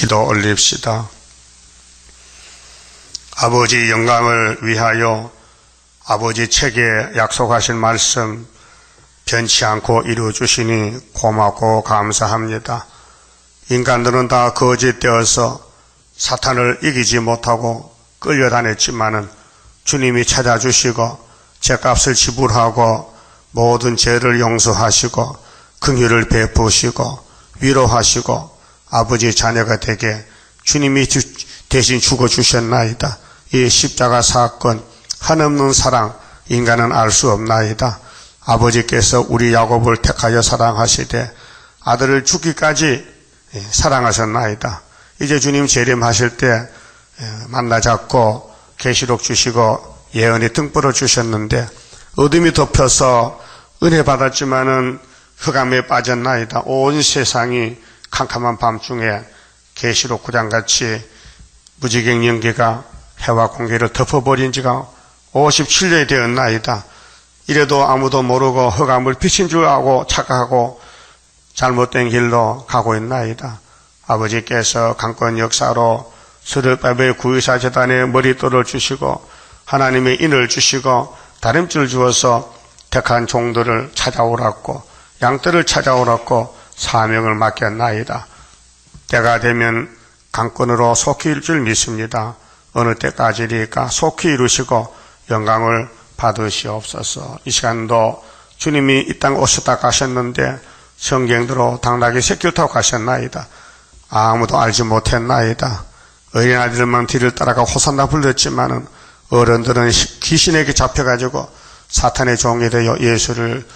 기도 올립시다. 아버지 영광을 위하여 아버지 책에 약속하신 말씀 변치 않고 이루어주시니 고맙고 감사합니다. 인간들은 다 거짓되어서 사탄을 이기지 못하고 끌려다녔지만은 주님이 찾아주시고 죄값을 지불하고 모든 죄를 용서하시고 긍휼을 베푸시고 위로하시고 아버지 자녀가 되게 주님이 대신 죽어주셨나이다. 이 십자가 사건 한없는 사랑 인간은 알 수 없나이다. 아버지께서 우리 야곱을 택하여 사랑하시되 아들을 죽기까지 사랑하셨나이다. 이제 주님 재림하실 때 만나 잡고 계시록 주시고 예언이 등불을 주셨는데 어둠이 덮여서 은혜 받았지만은 흑암에 빠졌나이다. 온 세상이 캄캄한 밤중에 계시록 구장같이 무지개 연기가 해와 공기를 덮어버린 지가 57년이 되었나이다. 이래도 아무도 모르고 흑암을 빛인 줄 알고 착각하고 잘못된 길로 가고 있나이다. 아버지께서 강권 역사로 스룹바벨 구의사 재단에 머릿돌을 주시고 하나님의 인을 주시고 다림줄 주어서 택한 종들을 찾아오라고 양떼를 찾아오라고 사명을 맡겼나이다. 때가 되면 강권으로 속히 이룰 줄 믿습니다. 어느 때까지니까 속히 이루시고 영광을 받으시옵소서. 이 시간도 주님이 이 땅 오셨다 가셨는데 성경대로 당나귀 새끼를 타고 가셨나이다. 아무도 알지 못했나이다. 어린아이들만 뒤를 따라가 호산나 불렀지만은 어른들은 귀신에게 잡혀가지고 사탄의 종이 되어 예수를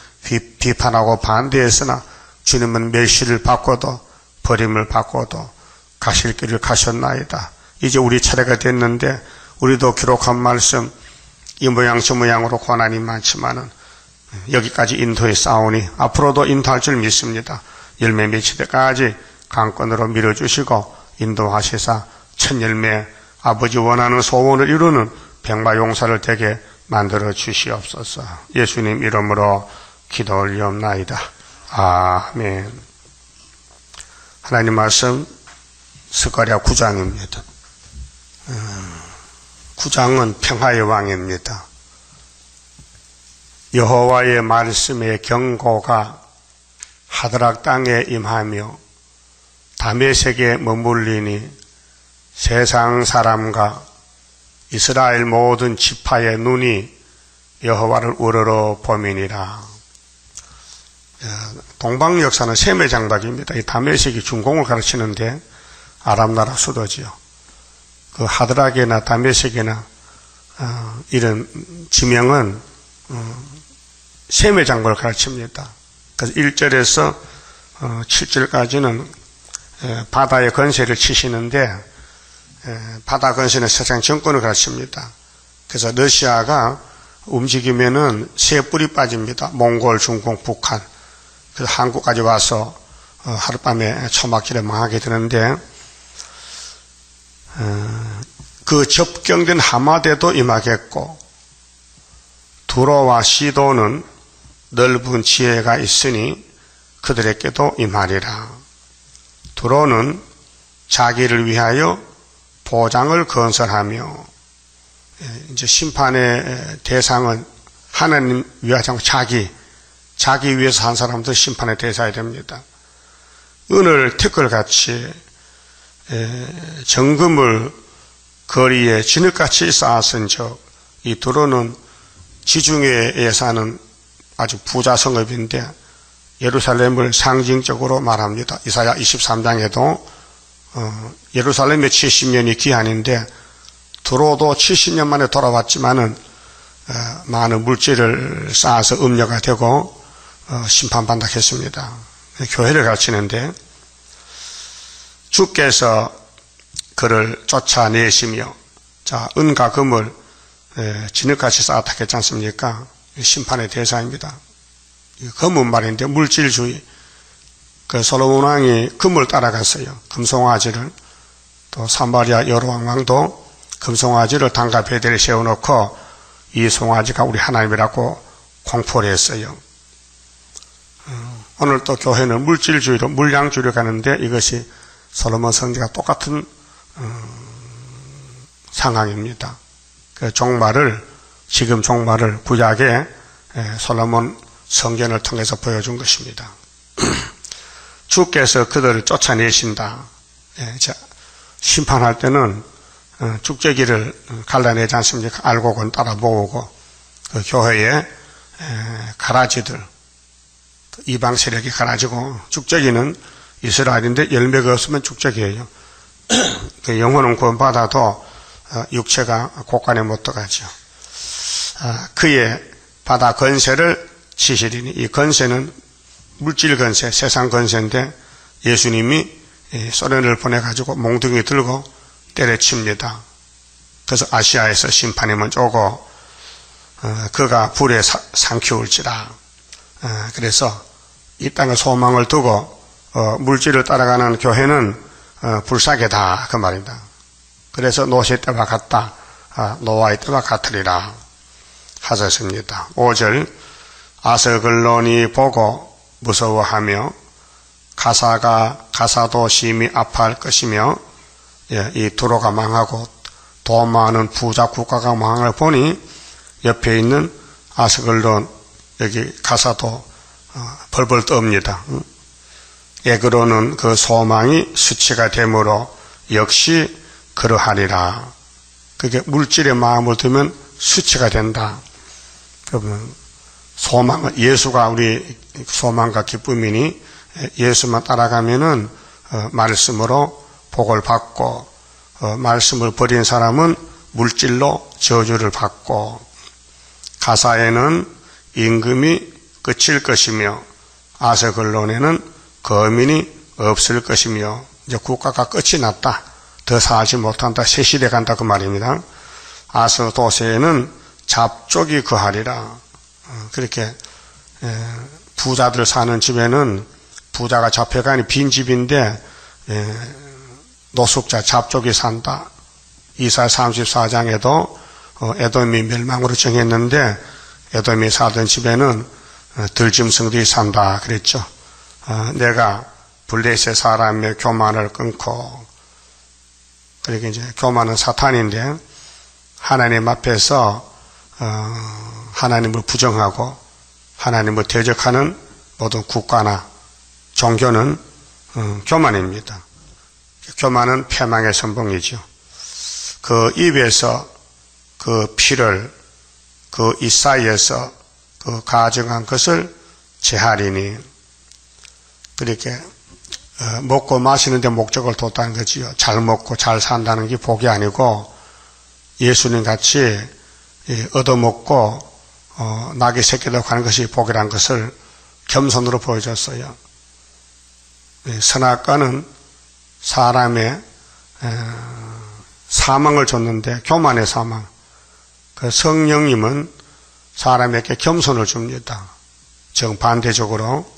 비판하고 반대했으나 주님은 멸시를 받고도 버림을 받고도 가실 길을 가셨나이다. 이제 우리 차례가 됐는데 우리도 기록한 말씀 이 모양 저 모양으로 고난이 많지만은 여기까지 인도해 싸우니 앞으로도 인도할 줄 믿습니다. 열매 맺힐 때까지 강권으로 밀어주시고 인도하시사 첫 열매 아버지 원하는 소원을 이루는 백마용사를 되게 만들어 주시옵소서. 예수님 이름으로 기도 올리옵나이다. 아멘. 하나님 말씀 스가랴 9장입니다. 9장은 평화의 왕입니다. 여호와의 말씀의 경고가 하드락 땅에 임하며 다메섹에 머물리니 세상 사람과 이스라엘 모든 지파의 눈이 여호와를 우러러 보미니라. 동방 역사는 셈의 장박입니다. 이 다메섹이 중공을 가르치는데 아람 나라 수도지요. 그 하드락이나 다메섹이나 이런 지명은 셈의 장박을 가르칩니다. 그래서 1절에서 7절까지는 바다의 건세를 치시는데 바다 건세는 세상 정권을 가르칩니다. 그래서 러시아가 움직이면은 세 뿔이 빠집니다. 몽골, 중공, 북한. 그래서 한국까지 와서 하룻밤에 처막질에 망하게 되는데 그 접경된 하마대도 임하겠고 두로와 시도는 넓은 지혜가 있으니 그들에게도 임하리라. 두로는 자기를 위하여 보장을 건설하며 이제 심판의 대상은 하나님 위하지 않고 자기 위해서 한 사람도 심판의 대상이 됩니다. 은을 티끌같이 정금을 거리에 진흙같이 쌓았은즉 이 두로는 지중해에 사는 아주 부자 성읍인데 예루살렘을 상징적으로 말합니다. 이사야 23장에도 예루살렘의 70년이 기한인데 두로도 70년 만에 돌아왔지만은 많은 물질을 쌓아서 음녀가 되고 심판받는다 했습니다. 교회를 가르치는데 주께서 그를 쫓아내시며 자 은과 금을 진흙같이 쌓았다 했지 않습니까? 심판의 대상입니다. 금은 말인데 물질주의. 그 솔로몬 왕이 금을 따라갔어요. 금송아지를. 또 사마리아 여로왕 왕도 금송아지를 단가 베델에 세워놓고 이 송아지가 우리 하나님이라고 공포를 했어요. 오늘 또 교회는 물질주의로 물량주의로 가는데 이것이 솔로몬 성지가 똑같은 상황입니다. 그 지금 종말을 구약의 솔로몬 성전을 통해서 보여준 것입니다. 주께서 그들을 쫓아내신다. 심판할 때는 쭉제기를 갈라내지 않습니까? 알곡은 따라 모으고 그 교회의 가라지들, 이방 세력이 가라지고, 쭉제기는 이스라엘인데 열매가 없으면 쭉제기예요. 그 영혼은 구원받아도 육체가 곳간에 못 들어가죠. 그의 바다 건세를 치시리니, 이 건세는 물질 건세, 세상 건세인데 예수님이 소련을 보내가지고 몽둥이 들고 때려칩니다. 그래서 아시아에서 심판이 먼저 오고 그가 불에 삼키울지라. 그래서 이 땅의 소망을 두고 물질을 따라가는 교회는 불사계다 그 말입니다. 그래서 노시 때와 같다, 노아의 때와 같으리라 하셨습니다. 5절 아스글론이 보고 무서워하며 가사도 심히 아파할 것이며, 이 두로가 망하고 돈 많은 부자 국가가 망을 보니 옆에 있는 아스글론, 여기 가사도 벌벌 떱니다. 에그로는 그 소망이 수치가 되므로 역시 그러하리라. 그게 물질의 마음을 두면 수치가 된다. 그러면 소망을, 예수가 우리 소망과 기쁨이니 예수만 따라가면은 말씀으로 복을 받고, 말씀을 버린 사람은 물질로 저주를 받고, 가사에는 임금이 끝일 것이며 아스글론에는 거민이 없을 것이며, 이제 국가가 끝이 났다, 더 살지 못한다, 새 시대 간다 그 말입니다. 아스도세에는 잡족이 거하리라. 그렇게 부자들 사는 집에는 부자가 잡혀가니 빈 집인데 노숙자 잡족이 산다. 이사 34장에도 에돔이 멸망으로 정했는데 에돔이 사던 집에는 들짐승들이 산다 그랬죠. 내가 블레셋 사람의 교만을 끊고, 그러니까 이제 교만은 사탄인데 하나님 앞에서 하나님을 부정하고 하나님을 대적하는 모든 국가나 종교는 교만입니다. 교만은 패망의 선봉이죠. 그 입에서 그 피를 그 이 사이에서 그 가정한 것을 제하리니, 그렇게 먹고 마시는 데 목적을 뒀다는 거지요. 잘 먹고 잘 산다는 게 복이 아니고 예수님 같이 얻어먹고 낙이 새끼도록 하는 것이 복이라는 것을 겸손으로 보여줬어요. 선악과는 사람의 사망을 줬는데, 교만의 사망. 그 성령님은 사람에게 겸손을 줍니다. 정반대적으로.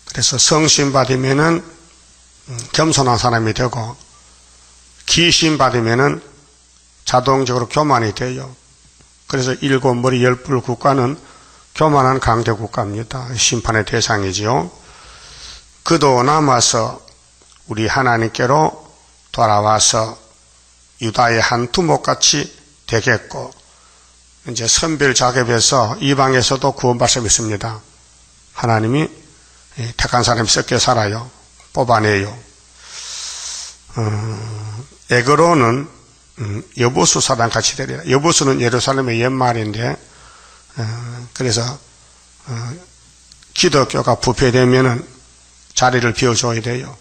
그래서 성신 받으면은 겸손한 사람이 되고, 기신 받으면은 자동적으로 교만이 돼요. 그래서 7머리 10뿔 국가는 교만한 강대 국가입니다. 심판의 대상이지요. 그도 남아서 우리 하나님께로 돌아와서 유다의 한 두목같이 되겠고, 이제 선별 작업에서 이방에서도 구원받을 수 있습니다. 하나님이 택한 사람이 섞여 살아요. 뽑아내요. 에그로는 여보수 사람 같이 되리라. 여보수는 예루살렘의 옛말인데, 그래서 기독교가 부패되면은 자리를 비워줘야 돼요.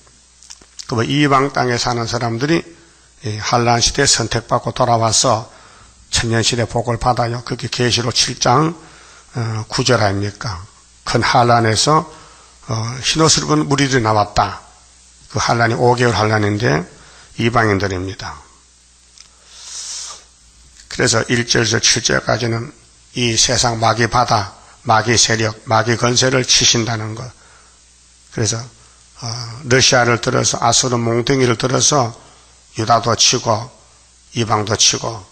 그 이방 땅에 사는 사람들이 한란 시대에 선택받고 돌아와서 천년시대 복을 받아요. 그게 계시록 7장 9절 아닙니까? 큰 한란에서 흰옷을 입은 무리들이 나왔다. 그 한란이 5개월 한란인데 이방인들입니다. 그래서 1절에서 7절까지는 이 세상 마귀 바다, 마귀 세력, 마귀 건세를 치신다는 것. 그래서 러시아를 들어서, 아수르 몽둥이를 들어서 유다도 치고 이방도 치고,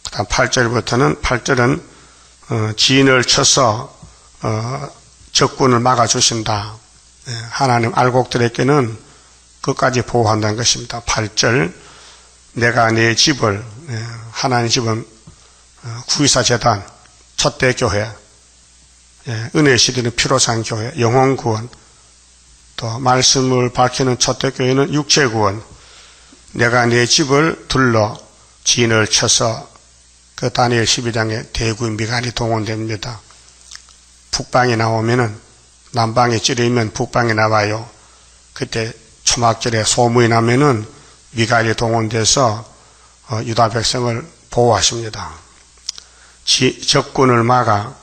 그 다음 8절부터는 8절은 진을 쳐서 적군을 막아주신다. 하나님 알곡들에게는 끝까지 보호한다는 것입니다. 8절 내가 내 집을 하나님 집은 구의사 재단, 첫대 교회, 은혜 시대는 피로 산 교회, 영혼 구원, 또 말씀을 밝히는 첫대 교회는 육체 구원. 내가 내 집을 둘러 진을 쳐서 그 다니엘 12장에 대구인 미갈이 동원됩니다. 북방에 나오면은 남방에 찌르면 북방에 나와요. 그때 초막절에 소문이 나면은 미갈이 동원돼서 유다 백성을 보호하십니다. 적군을 막아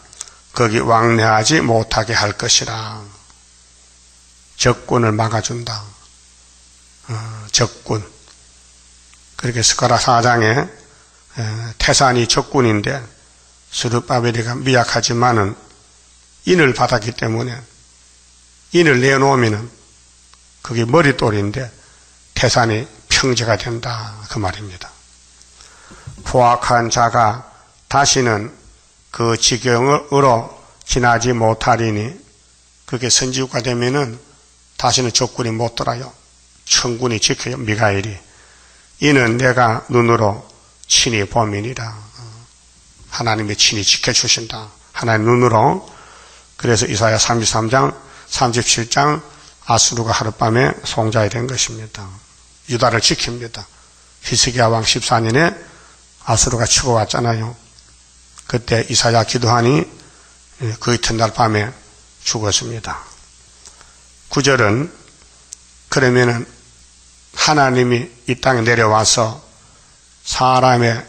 거기 왕래하지 못하게 할 것이라. 적군을 막아준다. 적군. 그렇게 스가랴 4장에 태산이 적군인데 스룹바벨이가 미약하지만은 인을 받았기 때문에 인을 내놓으면은 그게 머릿돌인데 태산이 평지가 된다 그 말입니다. 포악한 자가 다시는 그 지경으로 지나지 못하리니 그게 선지후가 되면은 다시는 적군이 못 돌아요. 천군이 지켜요. 미가엘이. 이는 내가 눈으로 친히 범인이라. 하나님이 친히 지켜주신다. 하나님 눈으로. 그래서 이사야 33장 37장 아수르가 하룻밤에 송자이 된 것입니다. 유다를 지킵니다. 히스기야 왕 14년에 아수르가 치고 왔잖아요. 그때 이사야 기도하니 그 이튿날 밤에 죽었습니다. 9절은 그러면은 하나님이 이 땅에 내려와서 사람의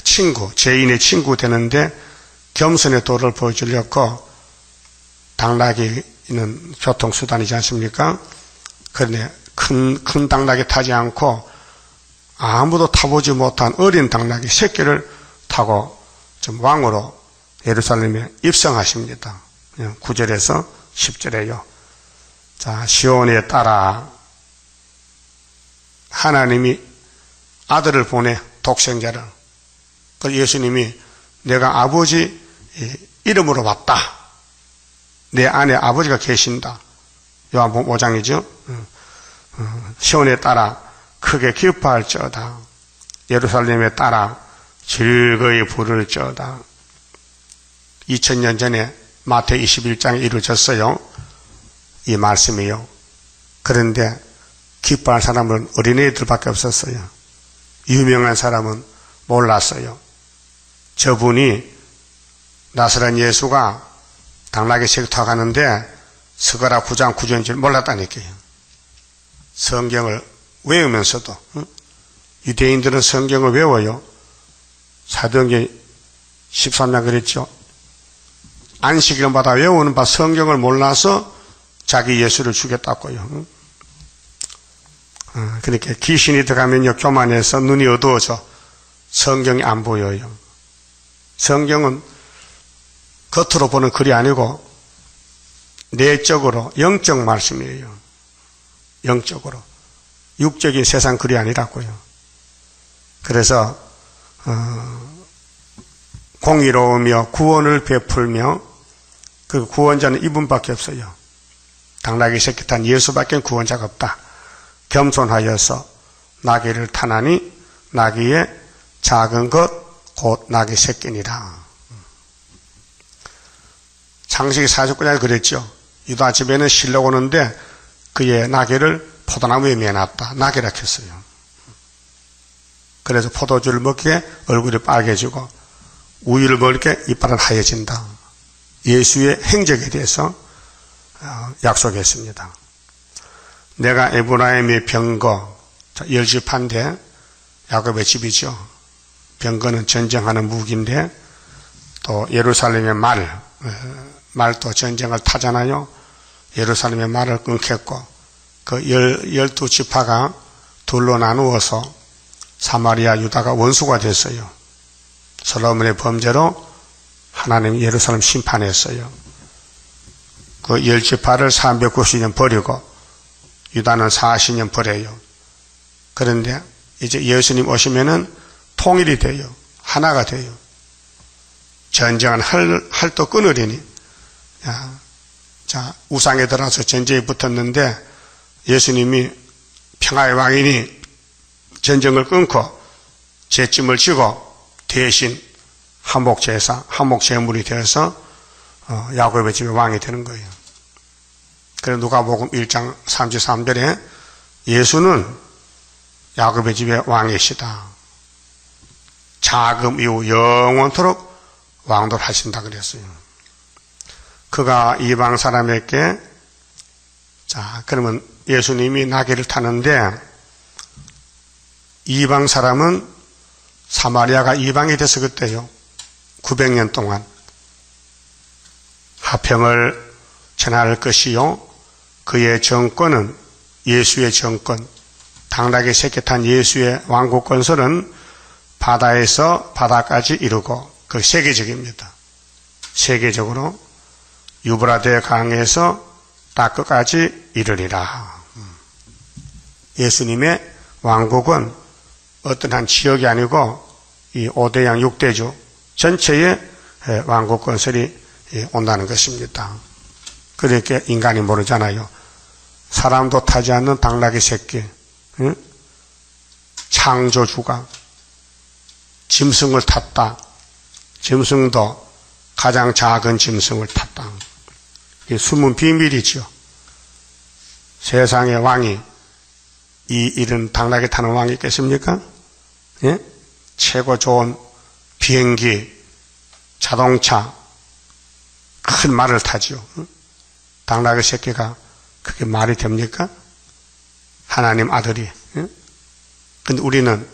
친구, 죄인의 친구 되는데 겸손의 도를 보여주려고 당나귀는 교통수단이지 않습니까? 그런데 큰 당나귀 타지 않고 아무도 타보지 못한 어린 당나귀 새끼를 타고 좀 왕으로 예루살렘에 입성하십니다. 9절에서 10절에요. 자, 시온에 따라 하나님이 아들을 보내 독생자를. 그래서 예수님이 내가 아버지 이름으로 왔다. 내 안에 아버지가 계신다. 요한복음 5장이죠. 시온에 따라 크게 기뻐할지어다. 예루살렘에 따라 즐거이 부를지어다. 2000년 전에 마태 21장에 이루어졌어요. 이 말씀이요. 그런데 기뻐할 사람은 어린애들밖에 없었어요. 유명한 사람은 몰랐어요. 저분이 나사렛 예수가 당나귀 새끼 타고 가는데 스가랴 9장 9절인 줄 몰랐다니까요. 성경을 외우면서도 유대인들은 성경을 외워요. 사도행전 13장 그랬죠. 안식일마다 외우는 바 성경을 몰라서 자기 예수를 죽였다고요. 그렇게 귀신이 들어가면요 교만해서 눈이 어두워져 성경이 안 보여요. 성경은 겉으로 보는 글이 아니고 내적으로 영적 말씀이에요. 영적으로. 육적인 세상 글이 아니라고요. 그래서 공의로우며 구원을 베풀며 그 구원자는 이분밖에 없어요. 당나귀 새끼 탄 예수밖에 구원자가 없다. 겸손하여서 나귀를 타나니 나귀의 작은 것 곧 나귀 새끼니라. 창세기 49장에 그랬죠. 유다 집에는 실려가 오는데 그의 나귀를 포도나무에 매놨다. 나귀라 했어요. 그래서 포도주를 먹기에 얼굴이 빨개지고 우유를 먹을 게 이빨은 하얘진다. 예수의 행적에 대해서 약속했습니다. 내가 에브라임의 병거, 열집한데 야곱의 집이죠. 병거는 전쟁하는 무기인데 또 예루살렘의 말도 전쟁을 타잖아요. 예루살렘의 말을 끊겠고 그 12지파가 둘로 나누어서 사마리아 유다가 원수가 됐어요. 솔로몬의 범죄로 하나님이 예루살렘 심판했어요. 그 10지파를 390년 버리고 유다는 40년 버려요. 그런데 이제 예수님 오시면은 통일이 돼요. 하나가 돼요. 전쟁은 할도 끊으리니. 자, 우상에 들어서 전쟁이 붙었는데 예수님이 평화의 왕이니 전쟁을 끊고 제짐을 지고 대신 한목제사, 한목제물이 되어서 야곱의 집의 왕이 되는 거예요. 그래서 누가복음 1장 33절에 예수는 야곱의 집의 왕이시다. 자금 이후 영원토록 왕돌하신다 그랬어요. 그가 이방 사람에게 자 그러면 예수님이 나귀를 타는데 이방 사람은 사마리아가 이방이 돼서 그때요. 900년 동안 화평을 전할 것이요. 그의 정권은 예수의 정권, 당나귀 새끼 탄 예수의 왕국 건설은 바다에서 바다까지 이루고 그 세계적입니다. 세계적으로 유브라데 강에서 딱 끝까지 이르리라. 예수님의 왕국은 어떤 한 지역이 아니고 이 5대양 6대주 전체의 왕국 건설이 온다는 것입니다. 그렇게 인간이 모르잖아요. 사람도 타지 않는 당나귀 새끼, 창조주가 짐승을 탔다. 짐승도 가장 작은 짐승을 탔다. 이게 숨은 비밀이죠. 세상의 왕이 이런 당나귀 타는 왕이 있겠습니까? 예? 최고 좋은 비행기, 자동차, 큰 말을 타죠. 당나귀 새끼가 그게 말이 됩니까? 하나님 아들이. 근데 우리는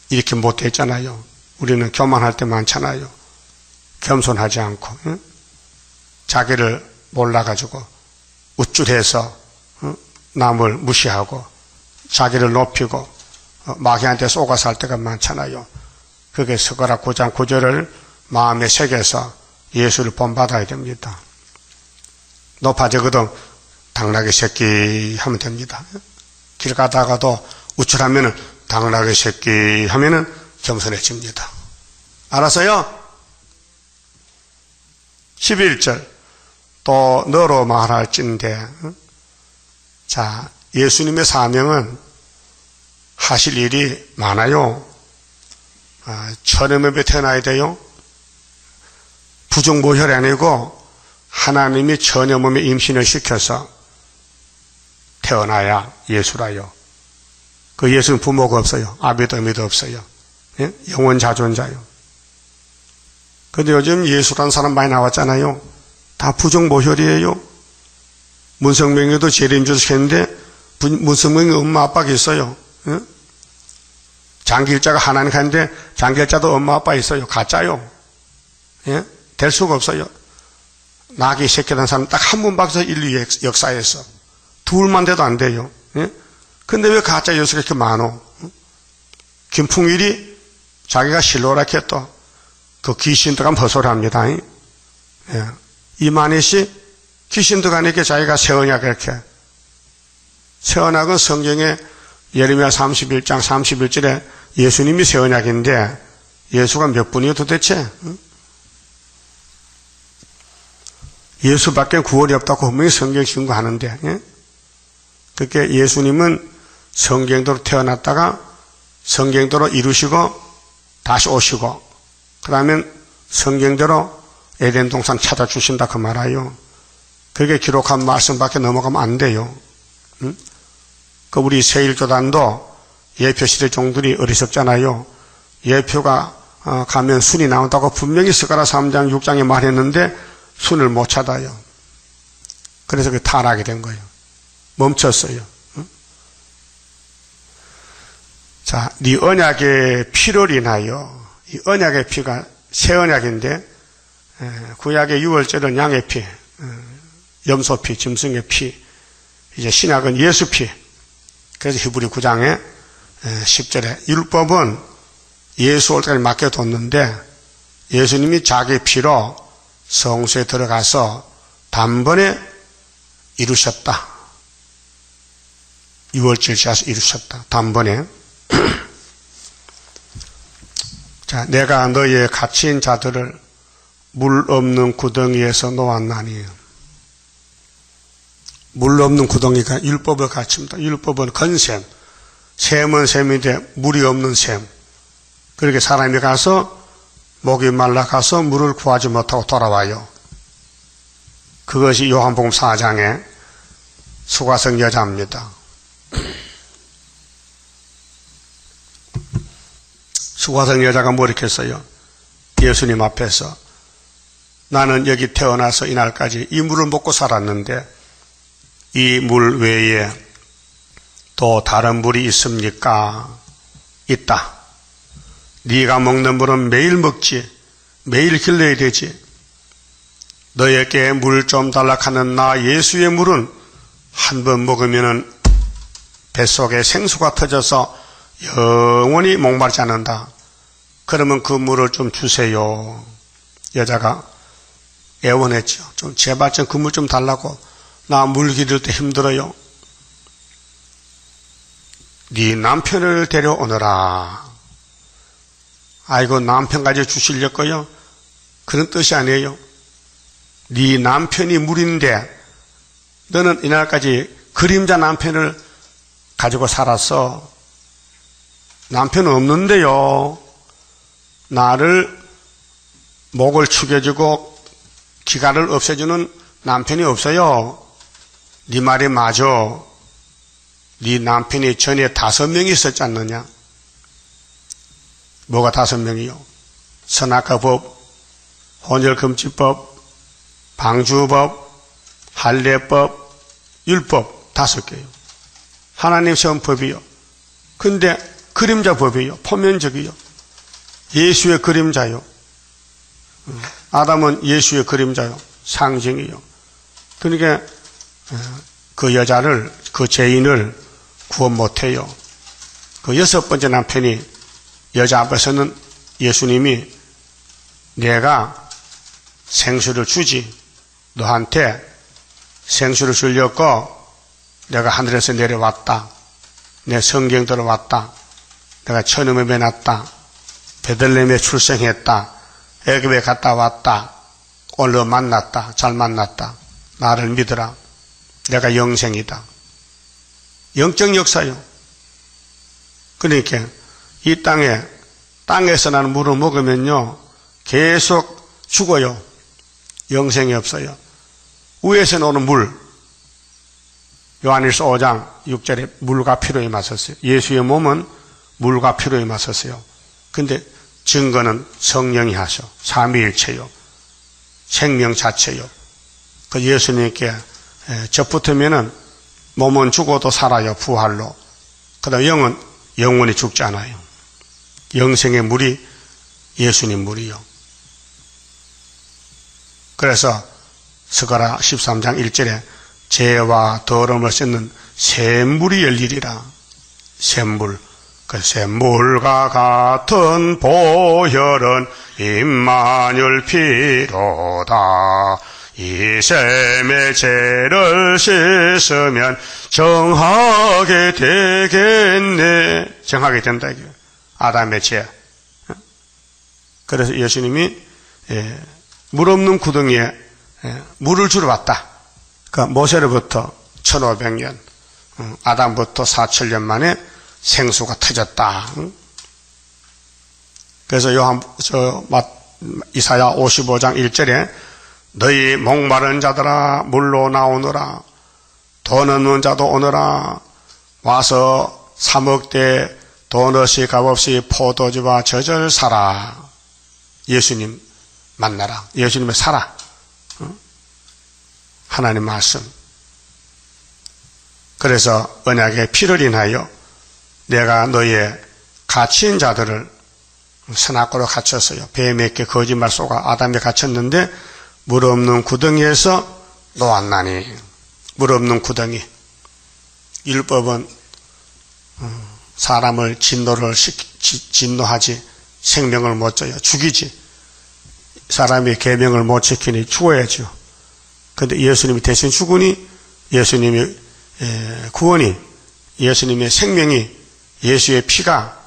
이렇게 못했잖아요. 우리는 교만할 때 많잖아요. 겸손하지 않고 자기를 몰라가지고 우쭐해서 남을 무시하고 자기를 높이고 마귀한테 쏘가 살 때가 많잖아요. 그게 스가랴 9장 9절을 마음에 새겨서 예수를 본받아야 됩니다. 높아지거든 당나귀 새끼 하면 됩니다. 길 가다가도 우쭐하면은 당나귀 새끼 하면은 겸손해집니다. 알았어요? 11절 또 너로 말할진대. 자, 예수님의 사명은 하실 일이 많아요. 천연업에 태어나야 돼요. 부정모혈이 아니고 하나님이 처녀 몸에 임신을 시켜서 태어나야 예수라요. 그 예수는 부모가 없어요. 아비도 어미도 없어요. 예? 영원 자존자요. 근데 요즘 예수란 사람 많이 나왔잖아요. 다 부정모혈이에요. 문성명에도 재림주석 했는데 문성명이 엄마 아빠가 있어요. 예? 장길자가 하나님 하는데 장길자도 엄마 아빠 있어요. 가짜요. 예? 될 수가 없어요. 나귀 새끼라는 사람 딱 한 분밖에 인류 역사에서 둘만 돼도 안 돼요. 예? 근데 왜 가짜 예수가 이렇게 많어? 김풍일이 자기가 실로라케 또 그 귀신 들어간 허소리합니다. 예. 이만희 씨 귀신 들어가니까 자기가 새언약 이렇게. 새언약은 성경에 예레미야 31장 31절에 예수님이 새언약인데 예수가 몇 분이요 도대체? 예수밖에 구원이 없다고 분명히 성경 증거하는데, 예? 그렇게 예수님은 성경대로 태어났다가 성경대로 이루시고 다시 오시고, 그 다음에 성경대로 에덴 동산 찾아주신다 그 말아요. 그렇게 기록한 말씀밖에 넘어가면 안 돼요. 그 우리 세일교단도 예표시대 종들이 어리석잖아요. 예표가 가면 순이 나온다고 분명히 스가랴 3장 6장에 말했는데 순을 못 찾아요. 그래서 그 타락이 된 거예요. 멈췄어요. 자, 네 언약의 피를 인하여, 이 언약의 피가 새 언약인데 구약의 6월절은 양의 피, 염소 피, 짐승의 피, 이제 신약은 예수 피. 그래서 히브리 9장에 10절에 율법은 예수 올 때까지 맡겨뒀는데 예수님이 자기 피로 성소에 들어가서 단번에 이루셨다. 6월절 지어서 이루셨다. 단번에. 자, 내가 너희의 갇힌 자들을 물 없는 구덩이에서 놓았나니. 물 없는 구덩이가 율법을 가르칩니다. 율법은 건샘, 샘은 샘인데 물이 없는 샘. 그렇게 사람이 가서 목이 말라가서 물을 구하지 못하고 돌아와요. 그것이 요한복음 4장의 수가성 여자입니다. 수가성 여자가 뭐 이렇게 했어요? 예수님 앞에서 나는 여기 태어나서 이날까지 이 물을 먹고 살았는데 이 물 외에 또 다른 물이 있습니까? 있다. 네가 먹는 물은 매일 먹지. 매일 길러야 되지. 너에게 물 좀 달라 하는 나 예수의 물은 한 번 먹으면 뱃속에 생수가 터져서 영원히 목마르지 않는다. 그러면 그 물을 좀 주세요. 여자가 애원했죠. 좀 제발 좀 그 물 좀 달라고. 나 물 기를 때 힘들어요. 네 남편을 데려오너라. 아이고 남편까지 주시려고요? 그런 뜻이 아니에요. 네 남편이 물인데 너는 이날까지 그림자 남편을 가지고 살았어. 남편은 없는데요. 나를 목을 축여주고 기가를 없애주는 남편이 없어요. 네 말이 맞아. 네 남편이 전에 5명이 있었지 않느냐? 뭐가 5명이요? 선악과법, 혼혈금지법, 방주법, 할례법, 율법 5개요. 하나님 세운 법이요. 근데 그림자법이요. 포면적이요. 예수의 그림자요. 아담은 예수의 그림자요. 상징이요. 그러니까 그 여자를, 그 죄인을 구원 못해요. 그 6번째 남편이 여자 앞에서는 예수님이 내가 생수를 주지. 너한테 생수를 주려고 내가 하늘에서 내려왔다. 내 성경대로 왔다. 내가 천음에 났다. 베들레헴에 출생했다. 애굽에 갔다 왔다. 오늘 만났다. 잘 만났다. 나를 믿으라. 내가 영생이다. 영적 역사요. 그러니까 이 땅에서 나는 물을 먹으면요 계속 죽어요. 영생이 없어요. 위에서 나오는 물, 요한일서 5장 6절에 물과 피로에 맞섰어요. 예수의 몸은 물과 피로에 맞섰어요. 근데 증거는 성령이 하셔. 삼위일체요. 생명 자체요. 그 예수님께 접붙으면은 몸은 죽어도 살아요. 부활로. 그 다음 영은 영원히 죽지 않아요. 영생의 물이 예수님 물이요. 그래서 스가랴 13장 1절에 죄와 더러움을 씻는 샘물이 열리리라. 샘물. 그 샘물과 같은 보혈은 임마누엘 피로다. 이 샘의 죄를 씻으면 정하게 되겠네. 정하게 된다. 아담의 죄. 그래서 예수님이 물 없는 구덩이에 물을 주러 왔다. 그러니까 모세로부터 1500년, 아담부터 4000년 만에 생수가 터졌다. 그래서 이사야 55장 1절에 너희 목마른 자들아 물로 나오너라. 돈 없는 자도 오너라. 와서 사 먹되 돈 없이 값없이 포도주와 젖을 사라. 예수님 만나라. 예수님을 사라. 하나님 말씀. 그래서 언약의 피를 인하여 내가 너의 갇힌 자들을 선악과로 갇혔어요. 뱀에게 거짓말 쏘가 아담에 갇혔는데 물 없는 구덩이에서 놓았나니. 물 없는 구덩이. 율법은 사람을 진노하지 생명을 못 줘요. 죽이지. 사람이 계명을 못 지키니 죽어야죠. 그런데 예수님이 대신 죽으니 예수님의 구원이, 예수님의 생명이, 예수의 피가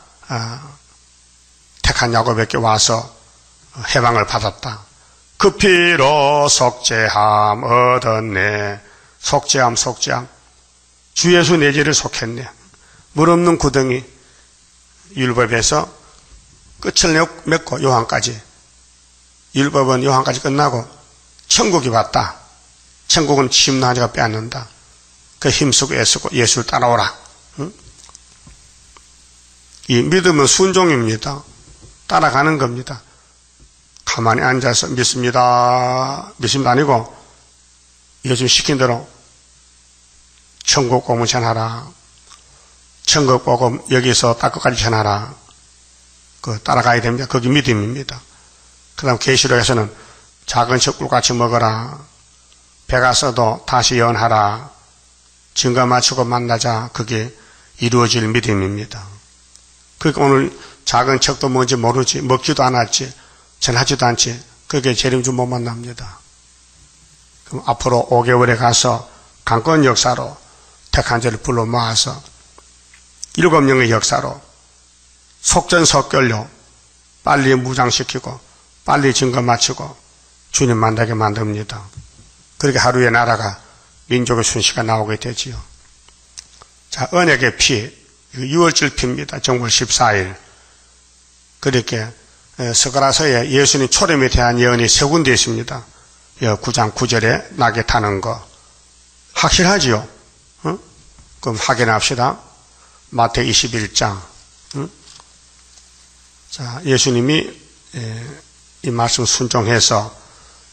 택한 야곱에게 와서 해방을 받았다. 그 피로 속죄함 얻었네. 속죄함. 주 예수 내 죄를 속했네. 물 없는 구덩이, 율법에서 끝을 맺고 요한까지, 율법은 요한까지 끝나고 천국이 왔다. 천국은 침노한 자가 빼앗는다. 그 힘쓰고 애쓰고 예수를 따라오라. 응? 이 믿음은 순종입니다. 따라가는 겁니다. 가만히 앉아서 믿습니다 아니고 요즘 시킨 대로 천국 복음 전하라. 천국 복음 여기서 땅끝까지 전하라. 따라가야 됩니다. 그게 믿음입니다. 그 다음 계시록에서는 작은 척꿀같이 먹어라. 배가 써도 다시 연하라. 증거 맞추고 만나자. 그게 이루어질 믿음입니다. 그러니까 오늘 작은 척도 뭔지 모르지, 먹지도 않았지, 전하지도 않지. 그게 재림주 못 만납니다. 그럼 앞으로 5개월에 가서 강권 역사로 택한 자를 불러 모아서 7명의 역사로 속전속결로 빨리 무장시키고 빨리 증거 마치고 주님 만나게 만듭니다. 그렇게 하루에 나라가 민족의 순시가 나오게 되지요. 자, 언약의 피, 6월절 피입니다. 정월 14일. 그렇게 스가랴서에 예수님 초림에 대한 예언이 3군데 있습니다. 9장 9절에 낙에 타는 거. 확실하지요? 응? 그럼 확인합시다. 마태 21장. 응? 자, 예수님이 이 말씀 순종해서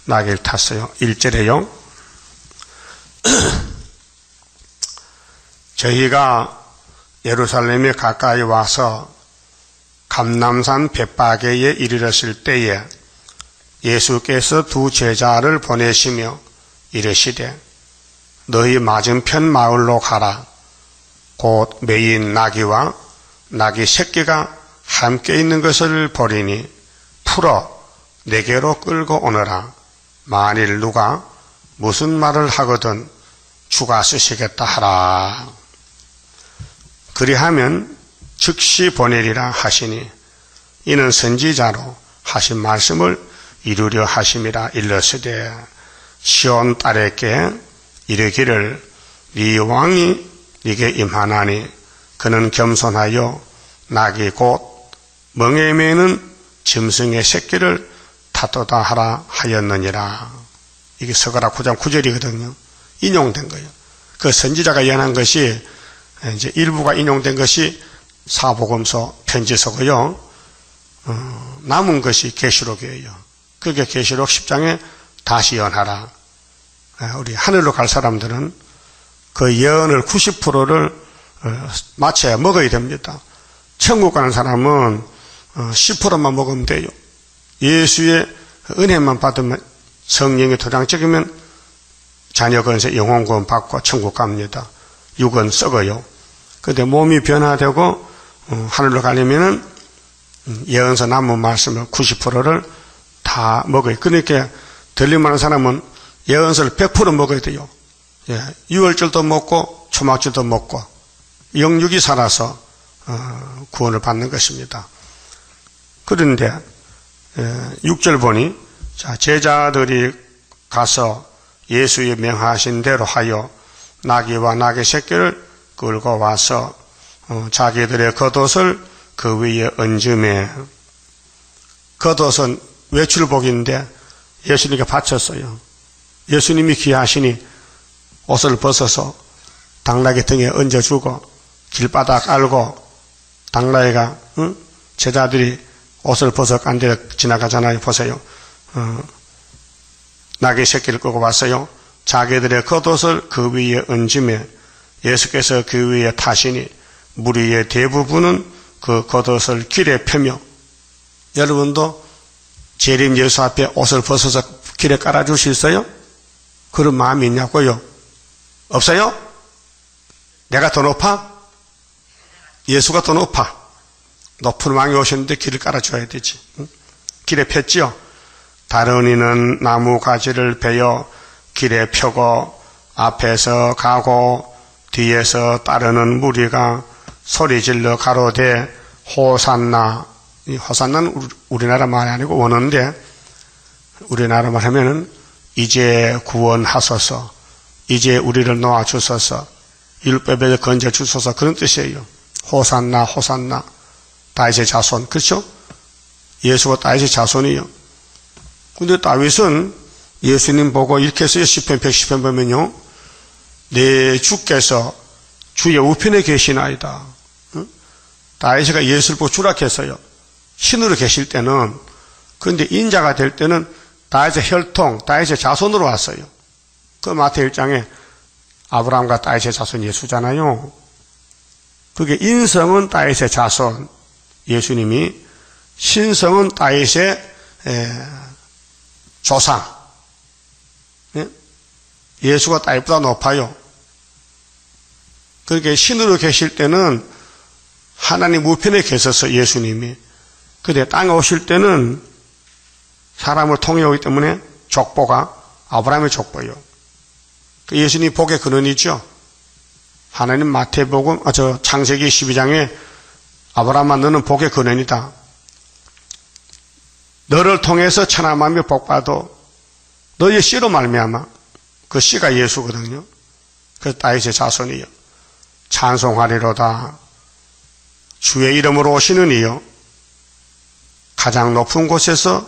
낙을 탔어요. 1절에요. 저희가 예루살렘에 가까이 와서 감람산 벳바게에 이르렀을 때에 예수께서 2 제자를 보내시며 이르시되 너희 맞은편 마을로 가라. 곧 메인 나귀와 나귀 새끼가 함께 있는 것을 보리니 풀어 내게로 끌고 오너라. 만일 누가 무슨 말을 하거든 주가 쓰시겠다 하라. 그리하면 즉시 보내리라 하시니 이는 선지자로 하신 말씀을 이루려 하심이라. 일러스되 시온 딸에게 이르기를 네 왕이 네게 임하나니 그는 겸손하여 낙이 곧 멍에 매는 짐승의 새끼를 타도다 하라 하였느니라. 이게 스가랴 9장 9절이거든요. 인용된 거예요. 그 선지자가 예언한 것이 이제 일부가 인용된 것이 사복음서 편지서고요. 남은 것이 계시록이에요. 그게 계시록 10장에 다시 예언하라. 우리 하늘로 갈 사람들은 그 예언을 90%를 마쳐야 먹어야 됩니다. 천국 가는 사람은 10%만 먹으면 돼요. 예수의 은혜만 받으면 성령의 도장 찍으면 자녀 건세 영혼 구원 받고 천국 갑니다. 육은 썩어요. 그런데 몸이 변화되고 하늘로 가려면은 예언서 남은 말씀을 90%를 다 먹어요. 그러니까 들림하는 사람은 예언서를 100% 먹어야 돼요. 유월절도 먹고 초막절도 먹고 영육이 살아서 구원을 받는 것입니다. 그런데 6절 보니 제자들이 가서 예수의 명하신 대로 하여 나귀와 나귀 새끼를 끌고 와서 자기들의 겉옷을 그 위에 얹음에, 겉옷은 외출복인데 예수님께 바쳤어요. 예수님이 귀하시니 옷을 벗어서 당나귀 등에 얹어주고 길바닥 알고 당나귀가 제자들이 옷을 벗어 간 데 지나가잖아요. 보세요. 나귀 새끼를 끌고 왔어요. 자기들의 겉옷을 그 위에 얹으며 예수께서 그 위에 타시니 무리의 대부분은 그 겉옷을 길에 펴며, 여러분도 재림 예수 앞에 옷을 벗어서 길에 깔아줄 수 있어요? 그런 마음이 있냐고요? 없어요? 내가 더 높아? 예수가 더 높아. 높은 왕이 오셨는데 길을 깔아줘야 되지. 길에 폈지요? 다른 이는 나무 가지를 베어 길에 펴고 앞에서 가고 뒤에서 따르는 무리가 소리질러 가로되 호산나. 이 호산나는 우리나라 말이 아니고 원어인데, 우리나라 말 하면은 이제 구원하소서, 이제 우리를 놓아주소서, 율법에 건져주소서, 그런 뜻이에요. 호산나 호산나, 다윗의 자손. 그렇죠? 예수가 다윗의 자손이에요. 근데 다윗은 예수님 보고 이렇게 했어요. 시편 110편 보면요, 내 주께서 주의 우편에 계시나이다. 다윗이가 예수를 보고 주라 했어요. 신으로 계실 때는. 그런데 인자가 될 때는 다윗의 혈통, 다윗의 자손으로 왔어요. 그 마태 1장에 아브라함과 다윗의 자손 예수잖아요. 그게 인성은 다윗의 자손 예수님이, 신성은 다윗의 조상. 예수가 다윗보다 높아요. 그렇게 신으로 계실 때는 하나님 우편에 계셔서 예수님이. 그런데 땅에 오실 때는 사람을 통해 오기 때문에 족보가 아브라함의 족보예요. 예수님이 복의 근원이죠. 하나님 마태복음, 창세기 12장에 아브라함아 너는 복의 근원이다. 너를 통해서 천하 만민이 복받아. 너의 씨로 말미암아. 그 씨가 예수거든요. 그래서 다윗의 자손이요. 찬송하리로다. 주의 이름으로 오시는 이요. 가장 높은 곳에서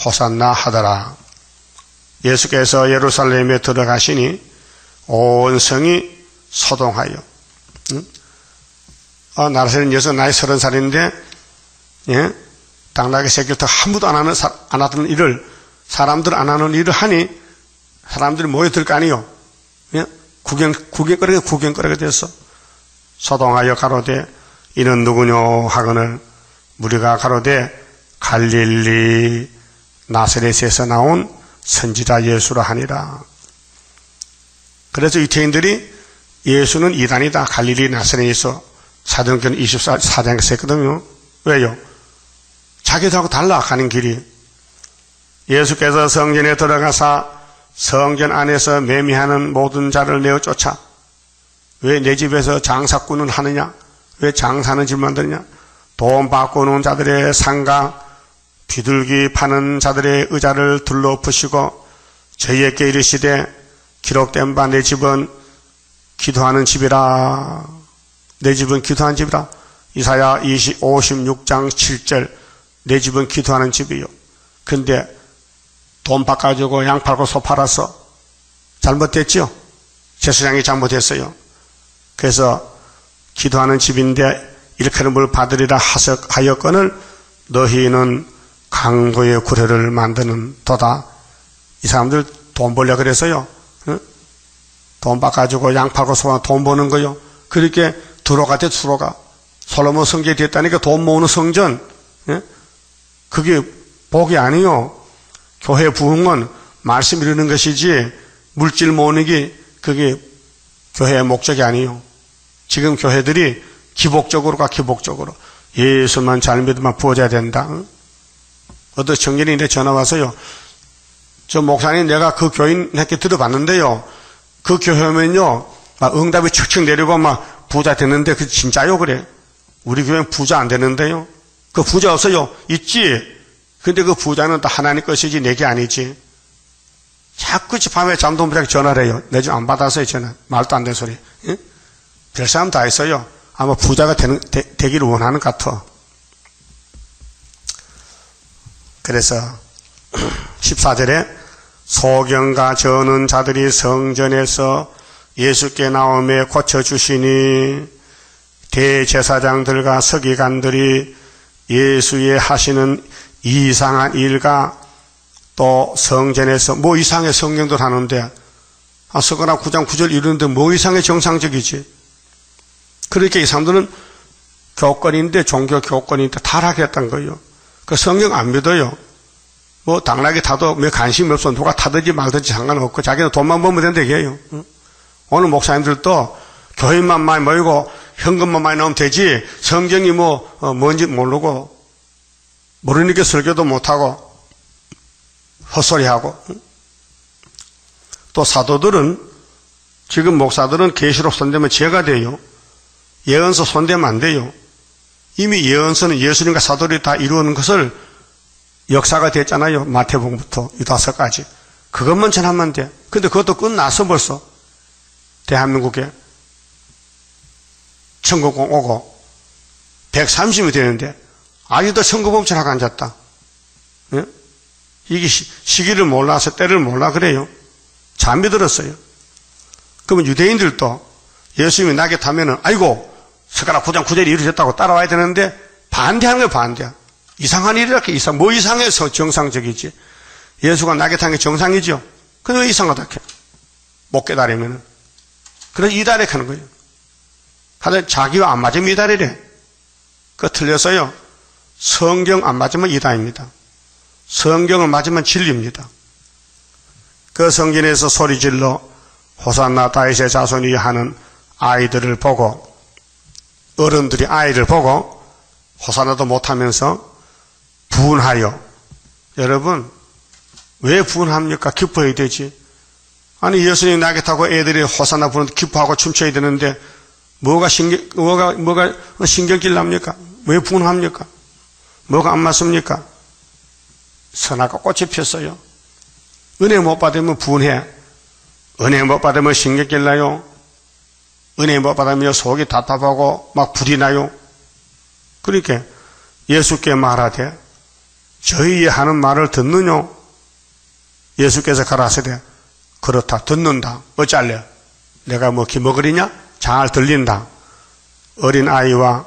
호산나 하더라. 예수께서 예루살렘에 들어가시니 온 성이 소동하여. 나라세는 여기서 나이 30살인데, 예? 당나귀 새끼부터 아무도 안 하던 일을, 사람들 안 하는 일을 하니 사람들이 모여들 거 아니요. 예? 구경거리가 됐어. 소동하여 가로되 이는 누구뇨 하거늘 무리가 가로되 갈릴리 나사렛에서 나온 선지자 예수라 하니라. 그래서 유태인들이 예수는 이단이다, 갈릴리 나사렛에서, 사도행전 24장에서 했거든요. 왜요? 자기들하고 달라 가는 길이. 예수께서 성전에 들어가사 성전 안에서 매미하는 모든 자를 내어 쫓아. 왜 내 집에서 장사꾼은 하느냐? 왜 장사하는 집 만드느냐? 돈 바꾸는 자들의 상가, 비둘기 파는 자들의 의자를 둘러부시고 저희에게 이르시되 기록된 바 내 집은 기도하는 집이라. 내 집은 기도하는 집이라. 이사야 56장 7절. 내 집은 기도하는 집이요. 근데 돈 바꿔주고 양 팔고 소 팔아서 잘못됐죠? 제사장이 잘못했어요. 그래서 기도하는 집인데 일컬음을 받으리라 하였거늘 너희는 강도의 구례를 만드는 도다. 이 사람들 돈 벌려고 그래서요. 응? 돈 바꿔주고 양 팔고 소 팔고 돈 버는 거요. 그렇게 들어가대 들어가. 솔로몬 성전이 됐다니까 돈 모으는 성전. 예? 그게 복이 아니요. 교회 부흥은 말씀 이루는 것이지 물질 모으는 게 그게 교회의 목적이 아니요. 지금 교회들이 기복적으로 예수만 잘 믿으면 부어져야 된다. 응? 어떤 청년이 내 전화 와서요. 저 목사님 내가 그 교인한테 들어봤는데요. 그 교회면요. 막 응답이 척척 내리고 막 부자 되는데 그 진짜요? 그래. 우리 교회는 부자 안 되는데요. 그 부자 없어요. 있지. 근데 그 부자는 다 하나님 것이지 내게 아니지. 자꾸 밤에 잠도 못 자게 전화를 해요. 내 집 안 받아서요. 전화. 말도 안 되는 소리. 응? 별 사람 다 있어요. 아마 부자가 되기를 원하는 것 같아. 그래서 14절에 소경과 저는 자들이 성전에서 예수께 나오매 고쳐주시니 대제사장들과 서기관들이 예수의 하시는 이상한 일과 또 성전에서 뭐 이상의 성경들 하는데 서거나 9장 9절 이루는데 뭐 이상의 정상적이지. 그렇게 이 사람들은 교권인데 종교 교권인데 타락했던 거예요. 그 성경 안 믿어요. 뭐 당나귀 타도 왜 관심이 없어. 누가 타든지 말든지 상관없고 자기는 돈만 벌면 된다 얘기해요. 오늘 목사님들도 교인만 많이 모이고 현금만 많이 넣으면 되지 성경이 뭔지 모르고 모르니까 설교도 못하고 헛소리하고. 또 사도들은 지금 목사들은 계시록 손대면 죄가 돼요. 예언서 손대면 안 돼요. 이미 예언서는 예수님과 사도들이 다 이루는 것을 역사가 됐잖아요. 마태복음부터 유다서까지. 그것만 전하면 돼. 근데 그것도 끝났어 벌써. 대한민국에 선거공 오고 130이 되는데 아직도 선거범죄라고 앉았다. 예? 이게 시기를 몰라서 때를 몰라 그래요. 잠이 들었어요. 그러면 유대인들도 예수님이 낙에 타면은 아이고 석가락 구장 구절이 이루어졌다고 따라와야 되는데 반대하는 거예요. 반대. 이상한 일이랄까 뭐 이상해서 정상적이지. 예수가 낙에 탄 게 정상이죠. 근데 왜 이상하다 해? 못 깨달으면은. 그래서 이달에 하는 거예요. 하여튼 자기와 안 맞으면 이달이래. 그거 틀렸어요. 성경 안 맞으면 이달입니다. 성경을 맞으면 진리입니다. 그 성전에서 소리질러 호산나 다윗의 자손이 하는 아이들을 보고 어른들이 아이를 보고 호산나도 못하면서 분하여. 여러분 왜 분합니까? 기뻐해야 되지. 아니 예수님 낙에 타고 애들이 호산나 부르는데 기뻐하고 춤춰야 되는데 뭐가 신경질 납니까? 왜 분합니까? 뭐가 안 맞습니까? 선악과 꽃이 폈어요. 은혜 못 받으면 분해. 은혜 못 받으면 신경질 나요. 은혜 못 받으면 속이 답답하고 막 불이 나요. 그러니까 예수께 말하되 저희 하는 말을 듣느냐? 예수께서 가라사대 그렇다 듣는다. 어쩔래? 내가 뭐 기먹으리냐? 잘 들린다. 어린 아이와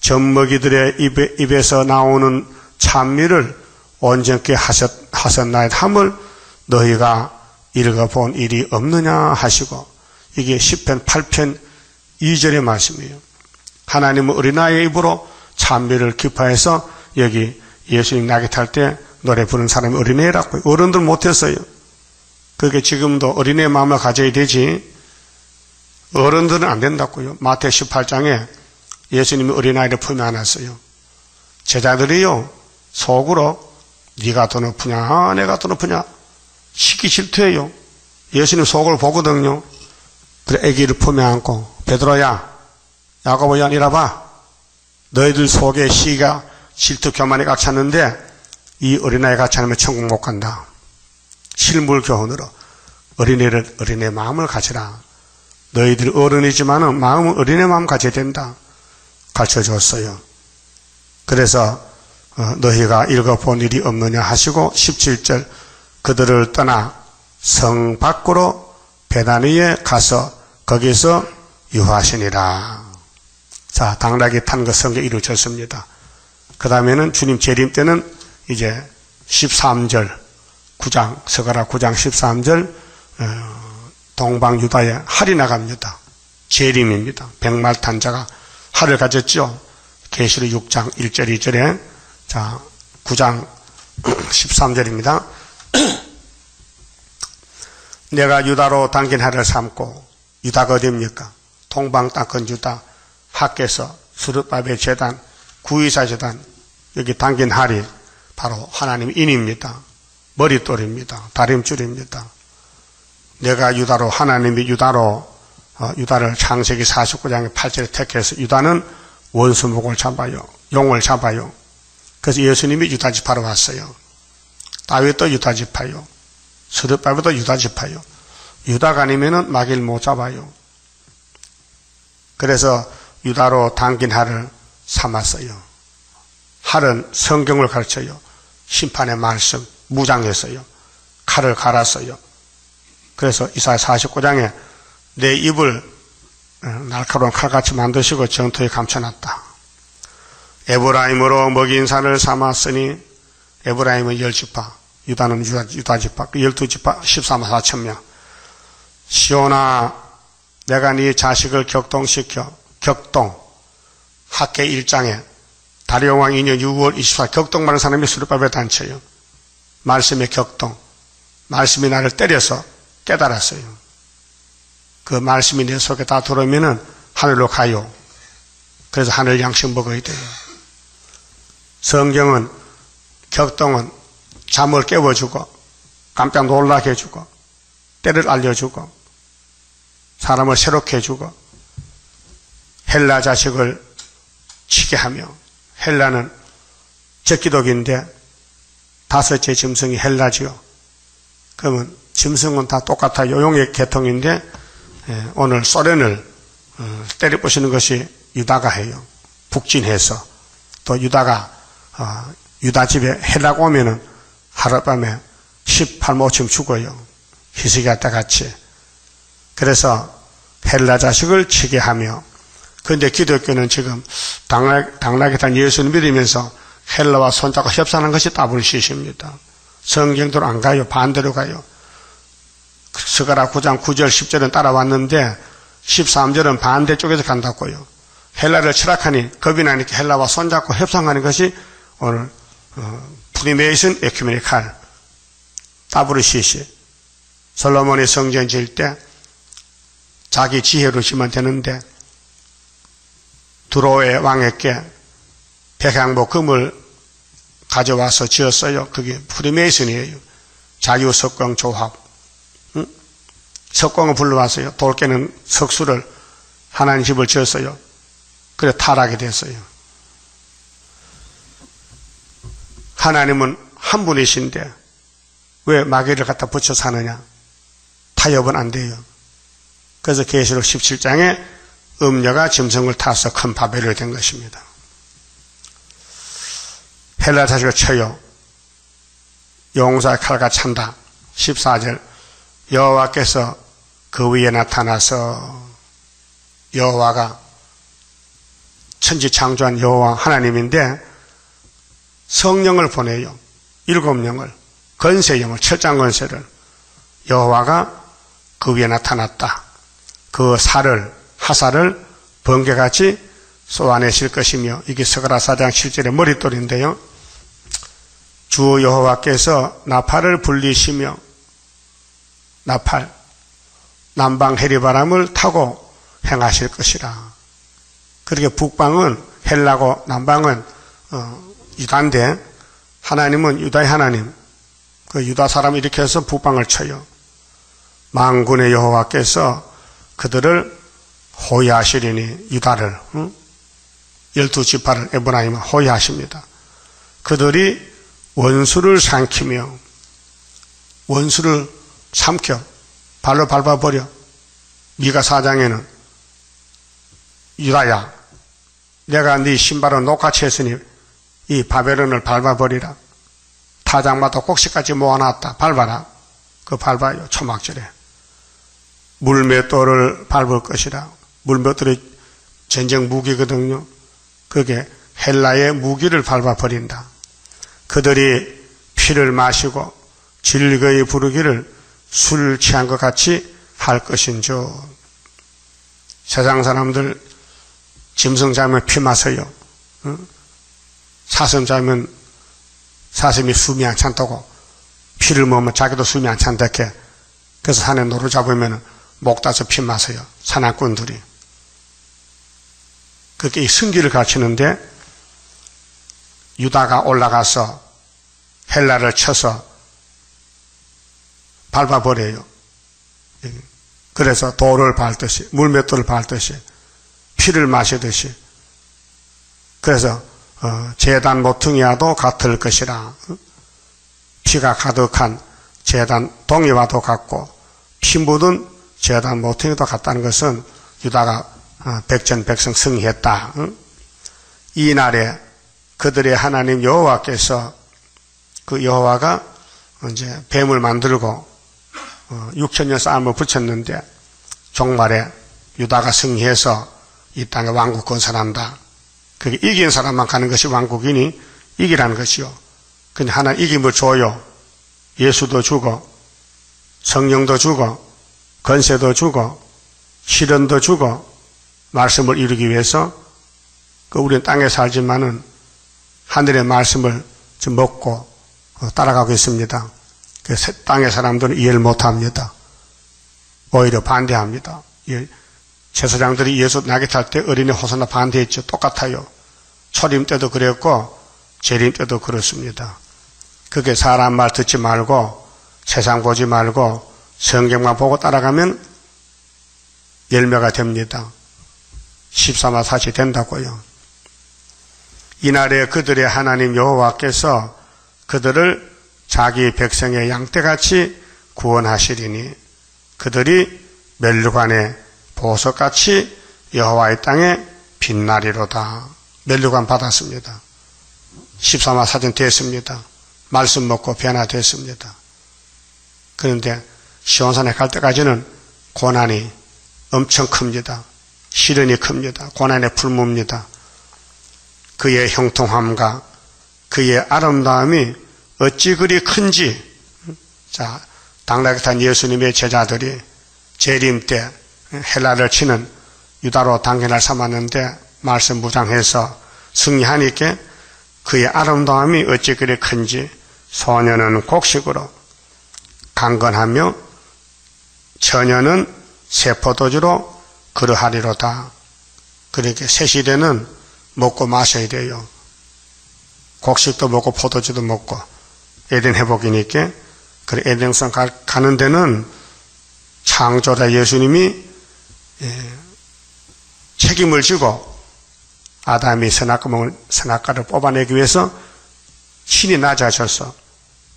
젖먹이들의 입에서 나오는 찬미를 온전케 하셨나이다 함을 너희가 읽어본 일이 없느냐 하시고, 이게 시편 8편 2절의 말씀이에요. 하나님은 어린아이의 입으로 찬미를 기뻐해서 여기 예수님 낙에 탈 때 노래 부르는 사람이 어린애라고요. 어른들 못했어요. 그게 지금도 어린애 마음을 가져야 되지 어른들은 안 된다고요. 마태 18장에 예수님이 어린아이를 품에 안았어요. 제자들이요 속으로 네가 더 높으냐 내가 더 높으냐 시기 질투해요. 예수님 속을 보거든요. 그래 아기를 품에 안고 베드로야 야고보야 이리 봐. 너희들 속에 시기가 질투 교만이 꽉 찼는데 이 어린아이 같이 하면 천국 못 간다. 실물 교훈으로 어린애 마음을 가지라. 너희들 어른이지만은 마음은 어린애 마음 가져야 된다. 가르쳐줬어요. 그래서 너희가 읽어본 일이 없느냐 하시고 17절 그들을 떠나 성 밖으로 베다니에 가서 거기서 유하시니라. 자, 당나귀 탄 그 성경 이루어졌습니다. 그 다음에는 주님 재림 때는 이제 13절 9장 서가라 9장 13절 동방 유다에 할이 나갑니다. 재림입니다. 백말탄자가 할을 가졌죠. 계시록 6장 1절 2절에 자 9장 13절입니다. 내가 유다로 당긴 할을 삼고 유다가 어디입니까? 동방 땅끝 유다 학개서 스룹바벨 제단 구이사 제단 여기 당긴 할이 바로 하나님의 인입니다. 머릿돌입니다. 다림줄입니다. 내가 유다로 하나님이 유다를 창세기 49장의 8절에 택해서 유다는 원수목을 잡아요. 용을 잡아요. 그래서 예수님이 유다 지파로 왔어요. 다윗도 유다 지파요. 스룹바벨도 유다 지파요. 유다가 아니면은 마귀를 못 잡아요. 그래서 유다로 당긴 할을 삼았어요. 할은 성경을 가르쳐요. 심판의 말씀 무장했어요. 칼을 갈았어요. 그래서 이사야 49장에 내 입을 날카로운 칼같이 만드시고 정토에 감춰놨다. 에브라임으로 먹인 산을 삼았으니 에브라임은 10지파 유다는 유다지파 12지파 14만 4천 명. 시온아 내가 네 자식을 격동시켜 학계 1장에 다리오왕 2년 6월 24일 격동하는 사람이 스룹바벨 단체예요. 말씀의 격동. 말씀이 나를 때려서 깨달았어요. 그 말씀이 내 속에 다 들어오면은 하늘로 가요. 그래서 하늘 양식 먹어야 돼요. 성경은 격동은 잠을 깨워주고 깜짝 놀라게 해주고 때를 알려주고 사람을 새롭게 해주고 헬라 자식을 치게 하며 헬라는 적기독인데 다섯째 짐승이 헬라지요. 그러면 짐승은 다 똑같아요. 용의 계통인데 오늘 소련을 때려부시는 것이 유다가 해요. 북진해서. 또 유다가 유다 집에 헬라가 오면은 하룻밤에 18모쯤 죽어요. 히스기야 때 같이. 그래서 헬라 자식을 치게 하며, 그런데 기독교는 지금 당나귀 탄 예수를 믿으면서 헬라와 손잡고 협상하는 것이 WCC입니다. 성경대로 안 가요. 반대로 가요. 스가랴 9장 9절 10절은 따라왔는데 13절은 반대쪽에서 간다고요. 헬라를 철학하니 겁이 나니까 헬라와 손잡고 협상하는 것이 오늘 프리메이슨 에큐메니칼 WCC. 솔로몬이 성전 지을 때 자기 지혜로 지면 되는데 두로의 왕에게 백향목 금을 가져와서 지었어요. 그게 프리메이슨이에요. 자유석광 조합. 석광을 불러왔어요. 돌 깨는 석수를 하나님 집을 지었어요. 그래 타락이 됐어요. 하나님은 한 분이신데 왜 마귀를 갖다 붙여 사느냐? 타협은 안 돼요. 그래서 계시록 17장에 음녀가 짐승을 타서 큰 바벨이 된 것입니다. 헬라 자식을 쳐요. 용사의 칼과 찬다. 14절 여호와께서 그 위에 나타나서, 여호와가 천지 창조한 여호와 하나님인데 성령을 보내요. 7영을, 권세영을, 철장 권세를. 여호와가 그 위에 나타났다. 그 하사를 번개같이 쏘아내실 것이며, 이게 스가랴 4장 7절의 머릿돌인데요. 주 여호와께서 나팔을 불리시며, 나팔, 남방 해리바람을 타고 행하실 것이라. 그렇게 북방은 헬라고 남방은 유다인데, 하나님은 유다의 하나님, 그 유다 사람을 일으켜서 북방을 쳐요. 만군의 여호와께서 그들을 호위하시리니, 유다를 12지파를 에브라임을 호위하십니다. 그들이 원수를 삼키며, 원수를 삼켜 발로 밟아버려. 미가 4장에는 유다야, 내가 네 신발을 녹같이 했으니 이 바벨론을 밟아버리라. 타작마다 꼭지까지 모아놨다. 밟아라. 그 밟아요. 초막절에. 물맷돌을 밟을 것이라. 물맷돌이 전쟁 무기거든요. 그게 헬라의 무기를 밟아버린다. 그들이 피를 마시고 즐거이 부르기를 술 취한 것 같이 할 것인즉. 세상 사람들 짐승 잡으면 피 마셔요. 사슴 잡으면 사슴이 숨이 안 찬다고 피를 먹으면 자기도 숨이 안 찬다게. 그래서 산에 노루 잡으면 목 따서 피 마셔요. 사냥꾼들이. 그렇게 이 승기를 가르치는데, 유다가 올라가서 헬라를 쳐서 밟아버려요. 그래서 돌을 밟듯이, 물맷돌을 밟듯이, 피를 마시듯이. 그래서 제단 모퉁이와도 같을 것이라. 피가 가득한 제단 동이와도 같고 피 묻은 제단 모퉁이도 같다는 것은 유다가 백전백성 승리했다. 이 날에 그들의 하나님 여호와께서, 그 여호와가 이제 뱀을 만들고 6,000년 싸움을 붙였는데 종말에 유다가 승리해서 이 땅에 왕국 건설한다. 그게 이긴 사람만 가는 것이 왕국이니 이기라는 것이요. 근데 하나 이김을 줘요. 예수도 주고 성령도 주고 권세도 주고 시련도 주고 말씀을 이루기 위해서 우리는 땅에 살지만은 하늘의 말씀을 좀 먹고 따라가고 있습니다. 땅의 사람들은 이해를 못합니다. 오히려 반대합니다. 제사장들이 예수 나귀 탈 때 어린이 호산나 반대했죠. 똑같아요. 초림 때도 그랬고 재림 때도 그렇습니다. 그게 사람 말 듣지 말고 세상 보지 말고 성경만 보고 따라가면 열매가 됩니다. 13화4시 된다고요. 이날에 그들의 하나님 여호와께서 그들을 자기 백성의 양떼같이 구원하시리니 그들이 멸류관의 보석같이 여호와의 땅에 빛나리로다. 멸류관 받았습니다. 13화 사전 됐습니다. 말씀 먹고 변화됐습니다. 그런데 시온산에 갈 때까지는 고난이 엄청 큽니다. 시련이 큽니다. 고난의 풀무입니다. 그의 형통함과 그의 아름다움이 어찌 그리 큰지. 자, 당나귀 탄 예수님의 제자들이 재림 때 헬라를 치는 유다로 단견을 삼았는데 말씀 무장해서 승리하니까 그의 아름다움이 어찌 그리 큰지 소녀는 곡식으로 강건하며 처녀는 세포도주로 그러하리로다. 그렇게 새 시대는 먹고 마셔야 돼요. 곡식도 먹고 포도주도 먹고 에덴 회복이니까 그 에덴성 가는 데는 창조자 예수님이 책임을 지고 아담이 선악과를 뽑아내기 위해서 신이 낮아져서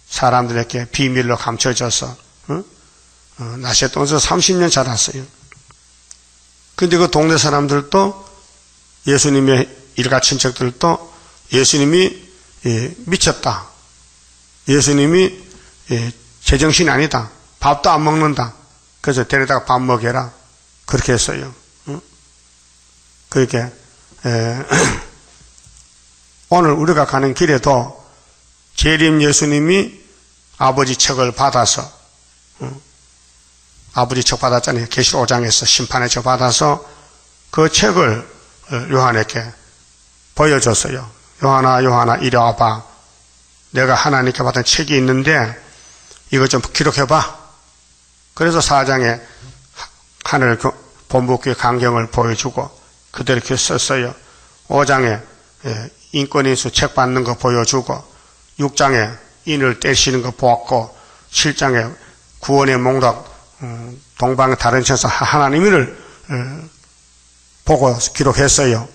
사람들에게 비밀로 감춰져서 낫의 동에서 30년 자랐어요. 근데 그 동네 사람들도 예수님의 일가 친척들도 예수님이 미쳤다. 예수님이 제정신이 아니다. 밥도 안 먹는다. 그래서 데려다가 밥 먹여라. 그렇게 했어요. 그렇게 오늘 우리가 가는 길에도 재림 예수님이 아버지 척을 받아서 아버지 척 받았잖아요. 계시록 5장에서 심판의 척 받아서 그 책을 요한에게 보여줬어요. 요한아 이리 와봐. 내가 하나님께 받은 책이 있는데 이거 좀 기록해봐. 그래서 4장에 하늘 본부교회 강경을 보여주고 그대로 이렇게 썼어요. 5장에 인권인수 책 받는 거 보여주고 6장에 인을 떼시는 거 보았고 7장에 구원의 몽락 동방의 다른 천사 하나님을 보고 기록했어요.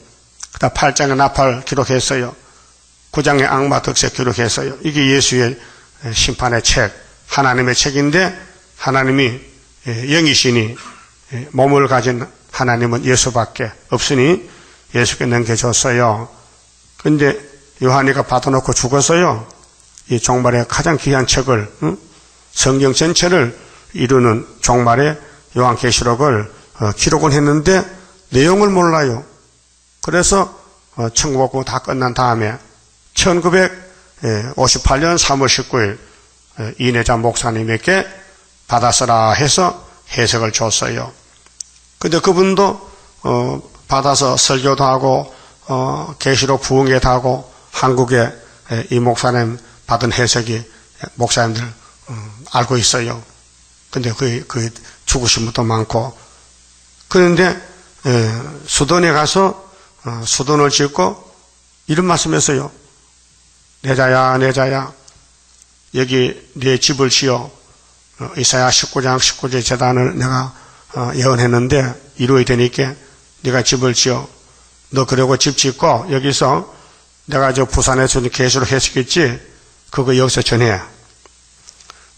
그 다음 8장에 나팔 기록했어요. 9장에 악마 득세 기록했어요. 이게 예수의 심판의 책, 하나님의 책인데 하나님이 영이시니 몸을 가진 하나님은 예수밖에 없으니 예수께 넘겨줬어요. 근데 요한이가 받아놓고 죽었어요. 이 종말의 가장 귀한 책을 성경 전체를 이루는 종말의 요한계시록을 기록은 했는데 내용을 몰라요. 그래서 천국복음 다 끝난 다음에 1958년 3월 19일 이내자 목사님에게 받아서라 해서 해석을 줬어요. 근데 그분도 받아서 설교도 하고 계시록 부흥회도 하고 한국에 이 목사님 받은 해석이 목사님들 알고 있어요. 근데 그 죽으신 분도 많고. 그런데 수돈에 가서 수돈을 짓고 이런 말씀했어요. 내 자야 여기 네 집을 지어. 이사야 19장 19절 제단을 내가 예언했는데 이루어야 되니까 네가 집을 지어. 너 그러고 집 짓고 여기서 내가 저 부산에서 계시록 해석했지 그거 여기서 전해.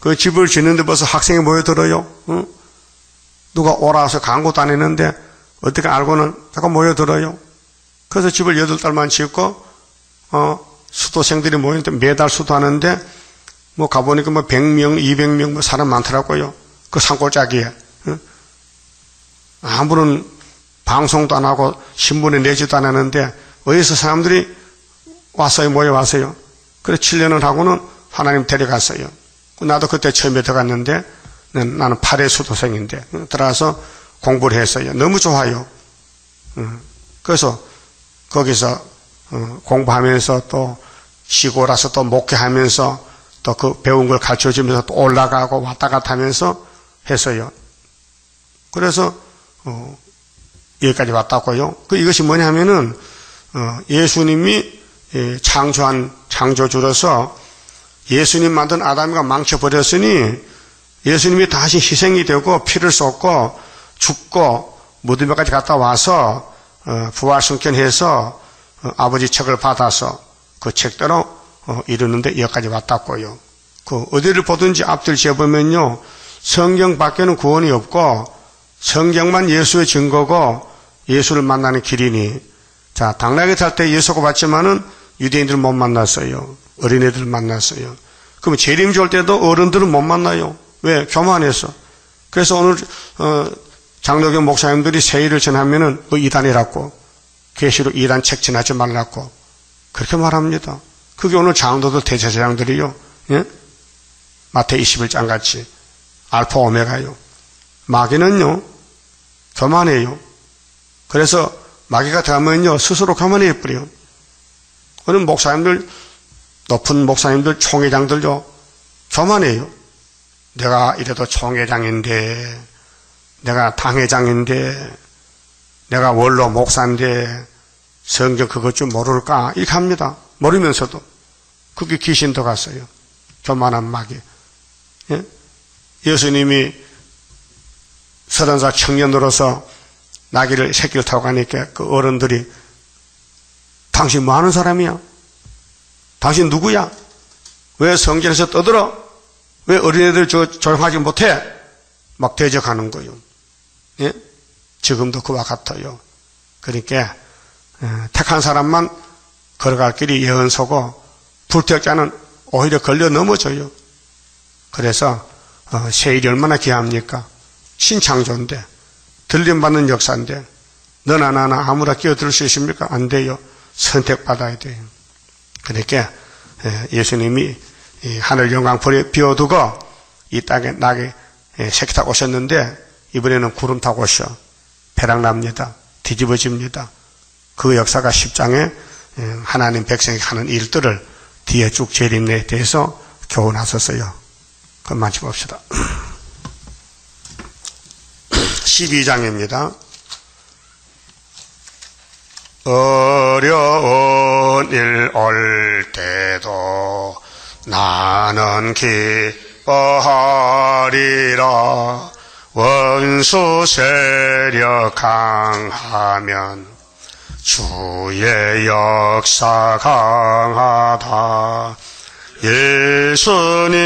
그 집을 짓는데 벌써 학생이 모여들어요. 누가 오라서 광고도 안 했는데 어떻게 알고는 자꾸 모여들어요. 그래서 집을 8달만 짓고 수도생들이 모이는데 매달 수도하는데 뭐 가보니까 뭐 100명, 200명 뭐 사람 많더라고요. 그 산골짜기에. 아무런 방송도 안 하고 신문에 내지도 안 하는데 어디서 사람들이 왔어요, 모여왔어요. 그래서 7년을 하고는 하나님 데려갔어요. 나도 그때 처음에 들어갔는데 나는 8회 수도생인데 들어가서 공부를 했어요. 너무 좋아요. 그래서 거기서 공부하면서 또 쉬고 나서 또 목회하면서 또 그 배운 걸 가르쳐주면서 또 올라가고 왔다 갔다 하면서 했어요. 그래서 여기까지 왔다고요. 이것이 뭐냐면은 예수님이 창조한 창조주로서 예수님 만든 아담이가 망쳐버렸으니 예수님이 다시 희생이 되고 피를 쏟고 죽고 무덤에까지 갔다 와서 부활승천해서 아버지 책을 받아서 그 책대로 이루는데 여기까지 왔다고요. 어디를 보든지 앞들 지어보면요 성경 밖에는 구원이 없고 성경만 예수의 증거고 예수를 만나는 길이니, 자, 당나귀 탈 때 예수가 봤지만은 유대인들 못 만났어요. 어린애들 만났어요. 그럼 재림주 올 때도 어른들은 못 만나요. 왜? 교만해서. 그래서 오늘 장로교 목사님들이 세일을 전하면은 이단이라고, 계시로 이단 책 전하지 말라고 그렇게 말합니다. 그게 오늘 장로들 대제사장들이요, 예? 마태복음 21장 같이 알파 오메가요. 마귀는요 교만해요. 그래서 마귀가 들어가면요 스스로 교만해 버려요. 오늘 목사님들, 높은 목사님들, 총회장들요 교만해요. 내가 이래도 총회장인데, 내가 당회장인데, 내가 원로 목사인데 성경 그것 좀 모를까 이렇게 합니다. 모르면서도. 그게 귀신 들어갔어요. 교만한 마귀. 예? 예수님이 30살 청년으로서 나귀를 새끼를 타고 가니까 그 어른들이 당신 뭐 하는 사람이야? 당신 누구야? 왜 성전에서 떠들어? 왜 어린애들 조용하지 못해? 막 대적하는 거예요. 예? 지금도 그와 같아요. 그러니까 택한 사람만 걸어갈 길이 예언서고 불택자는 오히려 걸려 넘어져요. 그래서 세일이 얼마나 귀합니까? 신창조인데, 들림받는 역사인데, 너나 나나 아무나 끼어들 수 있습니까? 안 돼요. 선택받아야 돼요. 그러니까 예수님이 하늘 영광 비워두고 이 땅에 나귀 새끼 타고 오셨는데, 이번에는 구름 타고 오셔. 배락납니다. 뒤집어집니다. 그 역사가 10장에 하나님 백성이 하는 일들을 뒤에 쭉 재림내에 대해서 교훈하셨어요. 그럼 마치 봅시다. 12장입니다. 어려운 일 올 때도 나는 기뻐하리라. 원수 세력 강하면 주의 역사 강하다. 예수님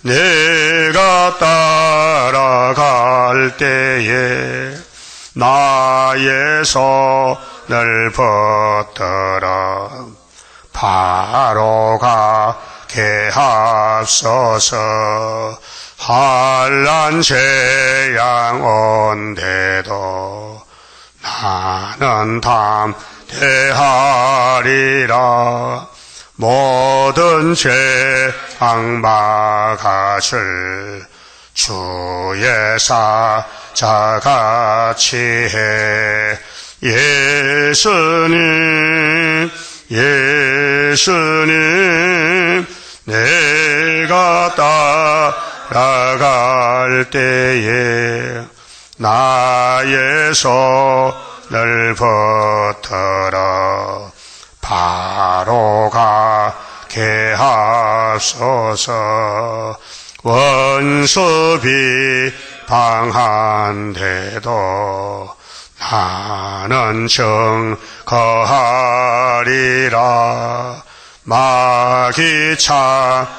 내가 따라갈 때에 나의 손을 붙들어 바로 가게 하소서. 환난 재앙 온데도 나는 담대하리라. 모든 재앙 막아줄 주의 사자같이 해. 예수님 내가 따라갈 때에 나의 손을 붙들어 바로 가게 하소서. 원수 비방한데도 나는 증거하리라. 마귀 차서에게만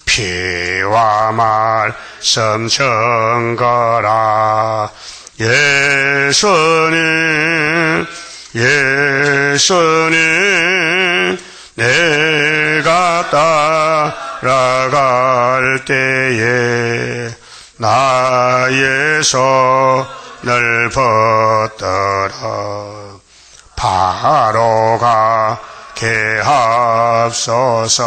피와 말씀 증거라. 예수님 내가 따라갈 때에 나의 손을 붙들어 바로 가게 하소서.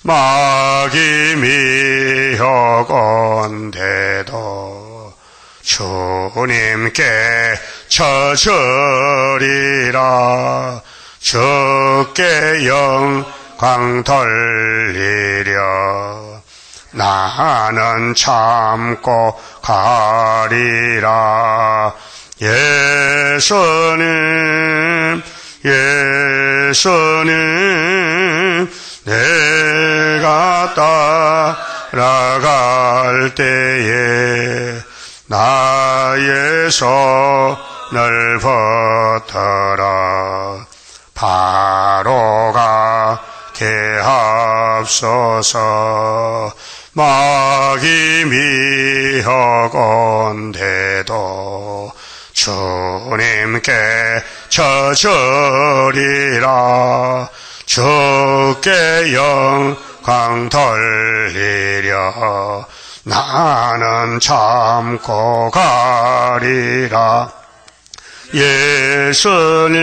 마귀 미혹 온데도 주님께 처주리라. 주께 영광 돌리려 나는 참고 가리라. 예수님 내가 따라갈 때에 나의 손을 붙들어 바로 가게 하옵소서. 마귀 미혹온데도 주님께 저주리라. 주께 영광 돌리려 나는 참고 가리라. 예수님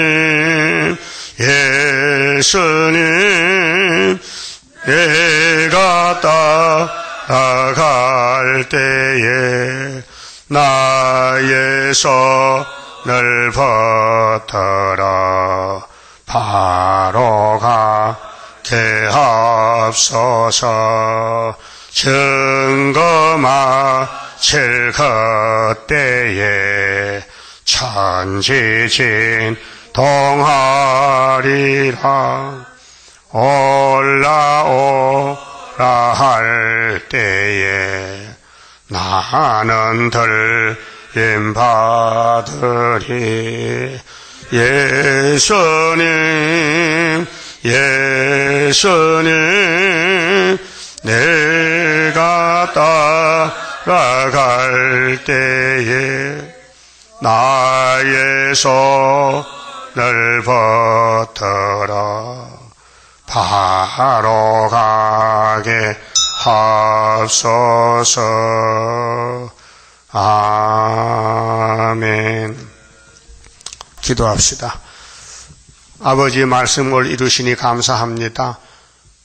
예수님 내가 따라갈 때에 나의 손을 붙들어 바로 가게 하옵소서. 증거 마칠 그때에 천지진 동하리라. 올라오라 할 때에 나는 들림 받으리. 예수님 예수님 내가 따라갈 때에 나의 손을 붙들어 바로 가게 하옵소서. 아멘. 기도합시다. 아버지 말씀을 이루시니 감사합니다.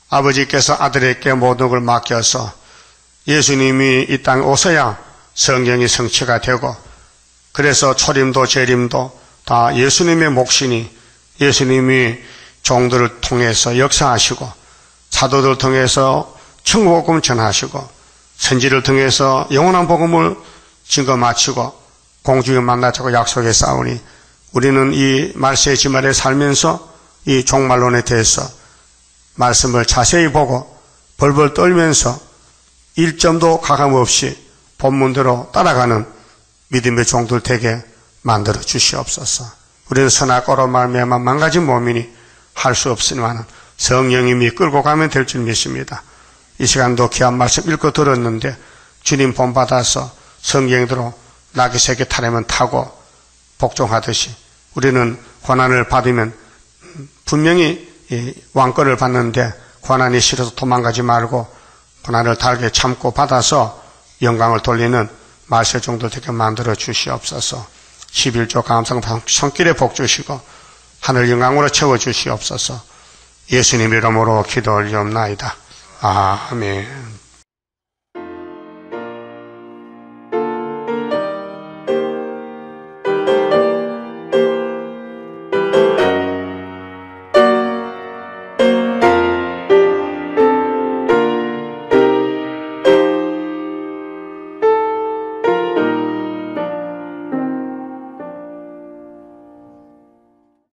아버지께서 아들에게 모든 걸 맡겨서 예수님이 이 땅에 오셔야 성경이 성취가 되고, 그래서 초림도 재림도 다 예수님의 몫이니 예수님이 종들을 통해서 역사하시고 사도들 통해서 천국복음 전하시고 선지를 통해서 영원한 복음을 증거 마치고 공중에 만나자고 약속에 싸우니 우리는 이 말세의 지말에 살면서 이 종말론에 대해서 말씀을 자세히 보고 벌벌 떨면서 일점도 가감없이 본문대로 따라가는 믿음의 종들 되게 만들어 주시옵소서. 우리는 선악과로 말미암아 망가진 몸이니 할 수 없으니만 성령님이 끌고 가면 될 줄 믿습니다. 이 시간도 귀한 말씀 읽고 들었는데 주님 본받아서 성경대로 낙이 새끼 타려면 타고 복종하듯이 우리는 고난을 받으면 분명히 왕권을 받는데 고난이 싫어서 도망가지 말고 고난을 달게 참고 받아서 영광을 돌리는 말세 정도 되게 만들어 주시옵소서. 11조 감상 손길에 복 주시고 하늘 영광으로 채워 주시옵소서. 예수님 이름으로 기도 올리옵나이다. 아멘.